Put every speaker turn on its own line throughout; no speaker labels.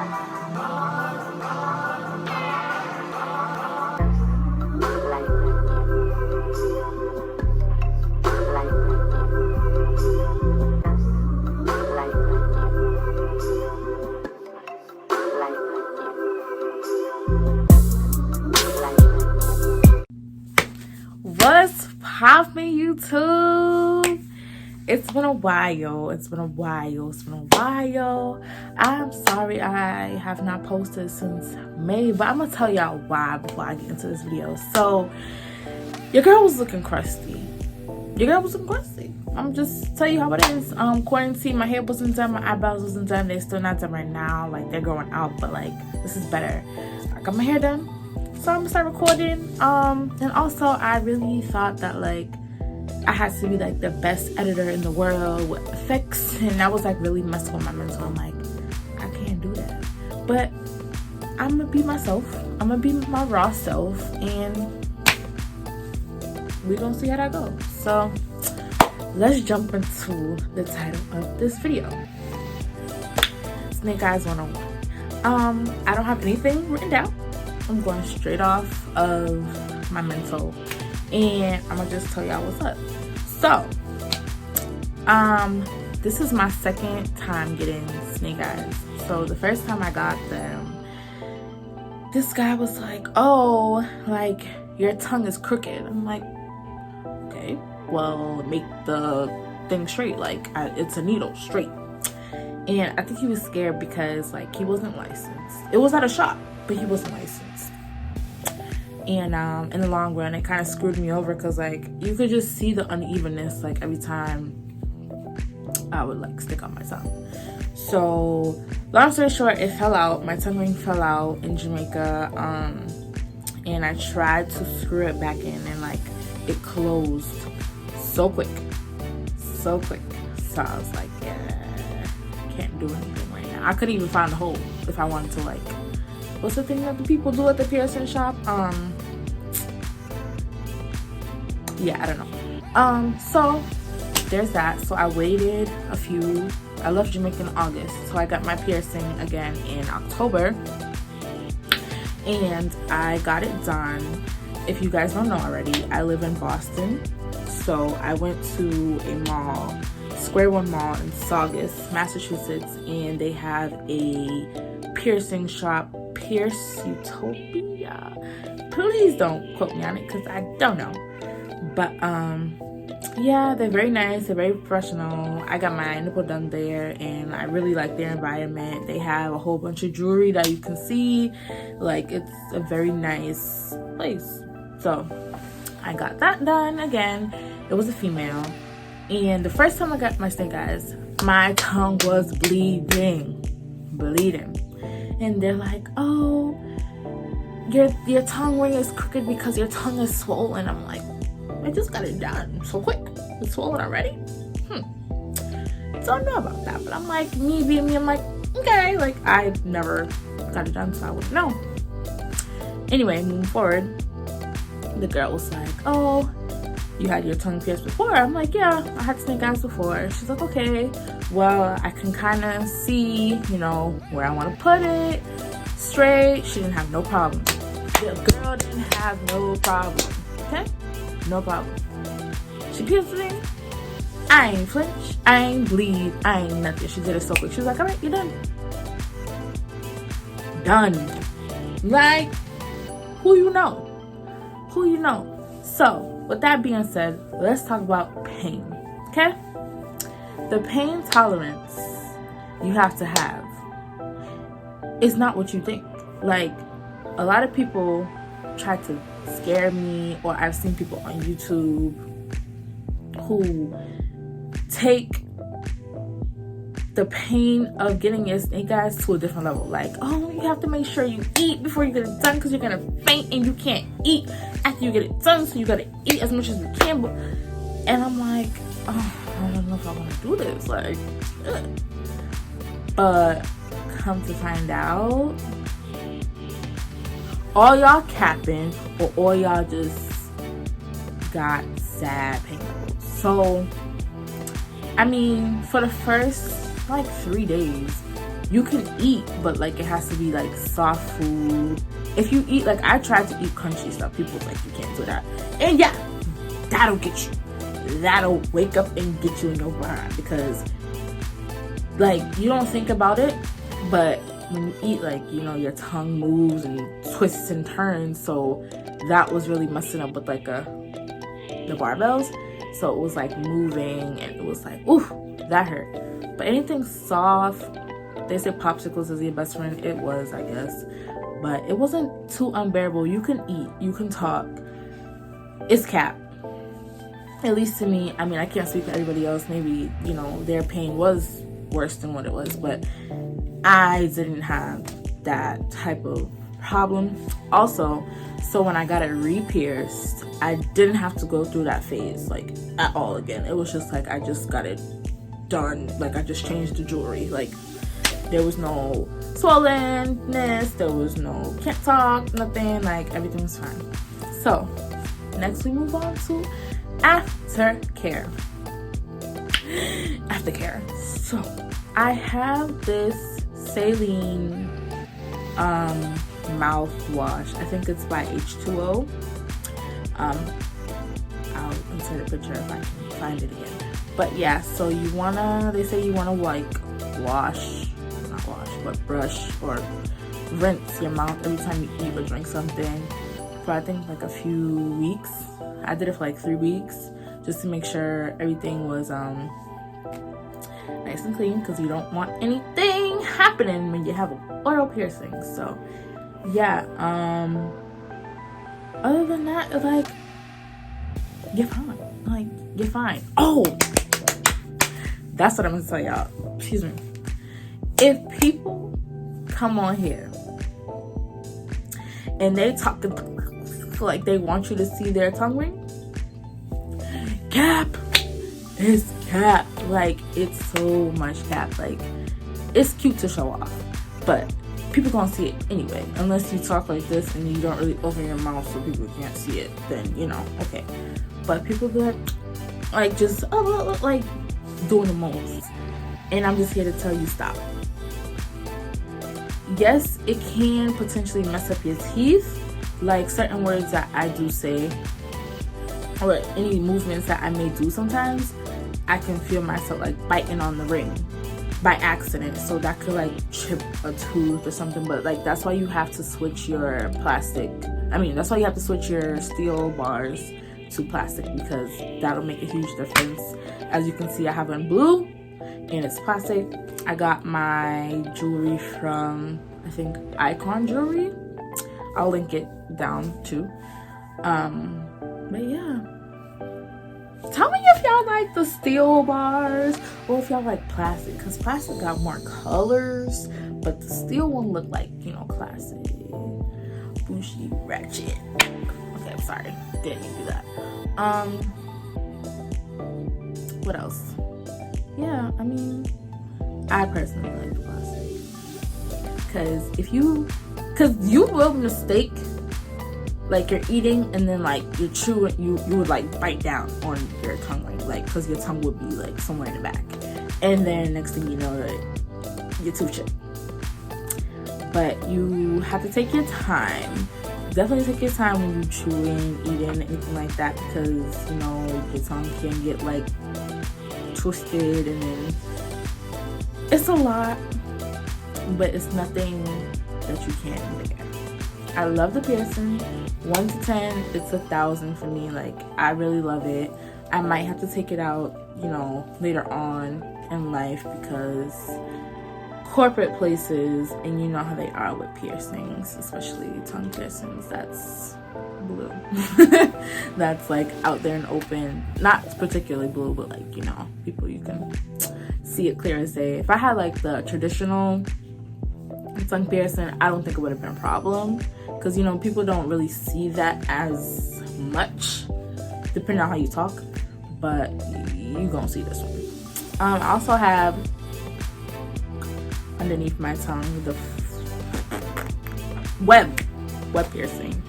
What's poppin', YouTube? It's been a while. I'm sorry I have not posted since May, but I'm gonna tell y'all why before I get into this video. So, your girl was looking crusty. I'm just tell you how it is. Quarantine, my hair wasn't done, my eyebrows wasn't done. They're still not done right now. Like, they're growing out, but like, this is better. I got my hair done, so I'm gonna start recording. And also, I really thought that like I had to be like the best editor in the world with effects, and that was like really messing with my mental. I'm like, I can't do that. But I'm gonna be myself. I'm gonna be my raw self, and we're gonna see how that goes. So let's jump into the title of this video. Snake Eyes 101. I don't have anything written down. I'm going straight off of my mental, and I'm gonna just tell y'all what's up. So this is my second time getting snake eyes. So the first time I got them, this guy was like, oh, like your tongue is crooked. I'm like, okay, well, make the thing straight, like it's a needle, straight. And I think he was scared because like he wasn't licensed. It was at a shop, but he wasn't licensed. And in the long run, it kind of screwed me over because like you could just see the unevenness like every time I would like stick on my tongue. So long story short, it fell out. My tongue ring fell out in Jamaica, and I tried to screw it back in, and like it closed so quick. So I was like, yeah, can't do anything right now. I couldn't even find a hole if I wanted to, like, what's the thing that the people do at the piercing shop? Yeah, I don't know. So there's that. So I waited I left Jamaica in August, so I got my piercing again in October, and I got it done. If you guys don't know already, I live in Boston, so I went to a mall, Square One Mall in Saugus, Massachusetts, and they have a piercing shop, Pierce Utopia. Please don't quote me on it because I don't know, but yeah, they're very nice, they're very professional. I got my nipple done there, and I really like their environment. They have a whole bunch of jewelry that you can see. Like, it's a very nice place. So I got that done again. It was a female, and the first time I got my snake eyes, my tongue was bleeding, and they're like, oh, your tongue ring is crooked because your tongue is swollen. I'm like, I just got it done so quick. It's swollen already? Don't know about that, but I'm like, me being me, I'm like, okay, like I never got it done, so I wouldn't know. Anyway, moving forward, the girl was like, oh, you had your tongue pierced before? I'm like, yeah, I had snake eyes before. She's like, okay, well, I can kind of see, you know, where I want to put it straight. She didn't have no problem. The girl didn't have no problem, okay? No problem. She pierced me. I ain't flinch. I ain't bleed. I ain't nothing. She did it so quick. She was like, all right, you're done. Done. Like, who you know? So, with that being said, let's talk about pain, okay? The pain tolerance you have to have is not what you think. Like, a lot of people try to scare me, or I've seen people on YouTube who take the pain of getting your snake eyes to a different level. Like, oh, you have to make sure you eat before you get it done because you're gonna faint and you can't eat after you get it done, so you gotta eat as much as you can. And I'm like, oh, I don't know if I want to do this, like, ugh. But come to find out, all y'all capping, or all y'all just got sad pain levels. So, I mean, for the first like 3 days, You can eat, but like it has to be like soft food. If you eat, like I tried to eat crunchy stuff, people was like, you can't do that. And yeah, that'll get you. That'll wake up and get you in your behind, because like you don't think about it, but when you eat, like, you know, your tongue moves and twists and turns. So that was really messing up with like the barbells. So it was like moving, and it was like, ooh, that hurt. But anything soft, they say popsicles is your best friend. It was, I guess, but it wasn't too unbearable. You can eat, you can talk. It's cap. At least to me. I mean, I can't speak for everybody else. Maybe, you know, their pain was worse than what it was, but I didn't have that type of problem. Also, so when I got it re-pierced, I didn't have to go through that phase like at all again. It was just like I just got it done. Like I just changed the jewelry. Like there was no swollenness, there was no can't talk, nothing. Like everything was fine. So next we move on to aftercare. So I have this saline mouthwash. I think it's by H20. I'll insert a picture if I can find it again. But yeah, so they say you wanna like brush or rinse your mouth every time you eat or drink something for I think like a few weeks. I did it for like 3 weeks just to make sure everything was nice and clean, because you don't want anything happening when you have an oral piercing. So yeah, other than that, like you're fine. Oh, that's what I'm gonna tell y'all. Excuse me. If people come on here and they talk like they want you to see their tongue ring, cap is cap. Like it's so much cap. Like it's cute to show off, but people gonna see it anyway. Unless you talk like this and you don't really open your mouth so people can't see it, then you know, okay. But people be like just like doing the most, and I'm just here to tell you stop. Yes, it can potentially mess up your teeth, like certain words that I do say or any movements that I may do sometimes. I can feel myself like biting on the ring by accident, so that could like chip a tooth or something. But like that's why you have to switch your that's why you have to switch your steel bars to plastic, because that'll make a huge difference. As you can see, I have it in blue and it's plastic. I got my jewelry from, I think, Icon Jewelry. I'll link it down too. But yeah, tell me if y'all like the steel bars or if y'all like plastic, because plastic got more colors, but the steel one look like, you know, classic, bushy, ratchet. Okay, I'm sorry, didn't mean to do that. What else? Yeah, I mean, I personally like the plastic, because you will mistake, like you're eating and then like you're chewing, you would like bite down on your tongue ring, like because your tongue would be like somewhere in the back, and then next thing you know, that your tooth chipped. But you have to take your time. Definitely take your time when you're chewing, eating, anything like that, because you know your tongue can get like twisted, and then it's a lot, but it's nothing that you can't look at. I love the piercing. 1 to 10, it's 1,000 for me. Like I really love it. I might have to take it out, you know, later on in life, because corporate places, and you know how they are with piercings, especially tongue piercings, that's blue. That's like out there and open, not particularly blue, but like, you know, people, you can see it clear as day. If I had like the traditional tongue piercing, I don't think it would have been a problem, because you know people don't really see that as much depending on how you talk, but you gonna see this one. I also have underneath my tongue the web piercing.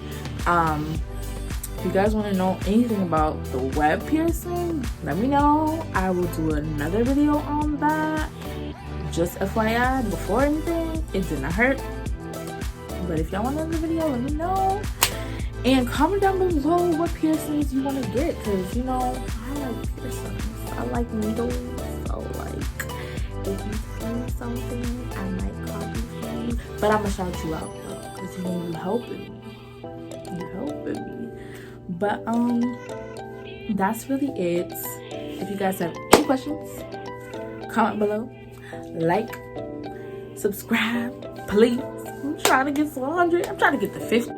If you guys want to know anything about the web piercing, let me know. I will do another video on that. just FYI, before anything, it did not hurt. But if y'all want another video, let me know. And comment down below what piercings you want to get, because, you know, I like piercings. I like needles. So, like, if you see something, I might call you friends. But I'm going to shout you out, though, because you helping me. You helping me. But, that's really it. If you guys have any questions, comment below. Like, subscribe, please. I'm trying to get to 100. I'm trying to get to 50.